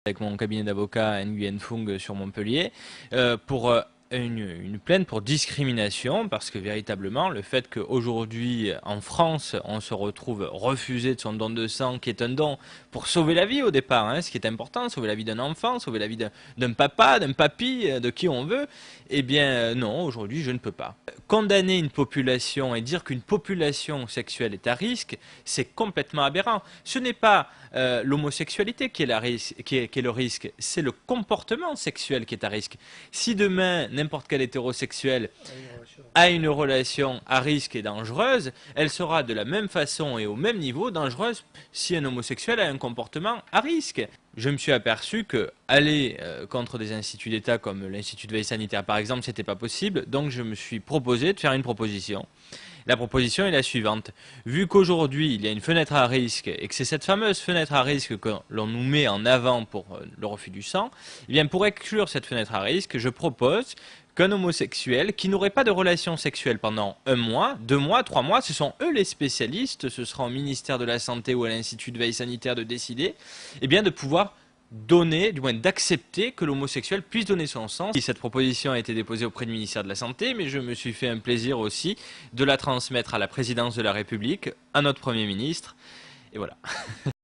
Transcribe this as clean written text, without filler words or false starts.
avec mon cabinet d'avocat Nguyen Phuong sur Montpellier pour une plainte pour discrimination, parce que véritablement le fait qu'aujourd'hui en France on se retrouve refusé de son don de sang, qui est un don pour sauver la vie au départ, hein, ce qui est important, sauver la vie d'un enfant, sauver la vie d'un papa, d'un papy, de qui on veut, eh bien non, aujourd'hui je ne peux pas. Condamner une population et dire qu'une population sexuelle est à risque, c'est complètement aberrant. Ce n'est pas l'homosexualité qui est le risque, c'est le comportement sexuel qui est à risque. Si demain, n'importe quel hétérosexuel a une relation à risque et dangereuse, elle sera de la même façon et au même niveau dangereuse si un homosexuel a un comportement à risque. Je me suis aperçu que aller contre des instituts d'État comme l'Institut de veille sanitaire par exemple, c'était pas possible, donc je me suis proposé de faire une proposition. La proposition est la suivante. Vu qu'aujourd'hui, il y a une fenêtre à risque et que c'est cette fameuse fenêtre à risque que l'on nous met en avant pour le refus du sang, eh bien pour exclure cette fenêtre à risque, je propose qu'un homosexuel qui n'aurait pas de relation sexuelle pendant 1 mois, 2 mois, 3 mois, ce sont eux les spécialistes, ce sera au ministère de la Santé ou à l'Institut de veille sanitaire de décider, eh bien de pouvoir donner, du moins d'accepter que l'homosexuel puisse donner son sang. Cette proposition a été déposée auprès du ministère de la Santé, mais je me suis fait un plaisir aussi de la transmettre à la présidence de la République, à notre Premier ministre, et voilà.